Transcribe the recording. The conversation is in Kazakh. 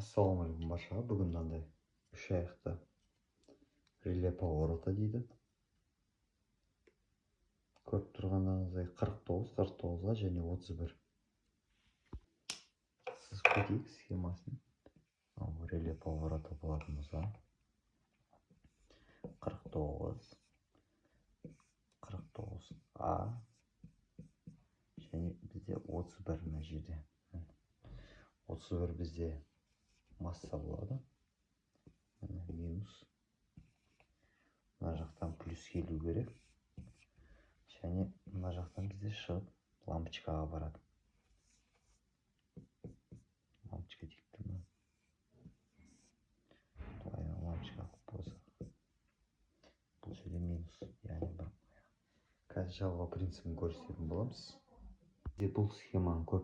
Ассалаумағалейкум баршаға. Бүгін мынандай үш аяқты реле поворота дейді. Көріп тұрғаныңыздай 49-49-ға және 31. Сызып кетейік схемасын. Реле поворота болатын болса 49, 49А және бізде 31 мына жерде. 31 бізде масса болады. Минус. Мына жақтан плюс келу керек. Және мына жақтан бізде шығып лампочкаға барады. Лампочка текті ма? Лампочка болса. Бұл жерде минус. Яғни бір. Қазір жалғау принципін көрсететін боламыз. Бұл схеманы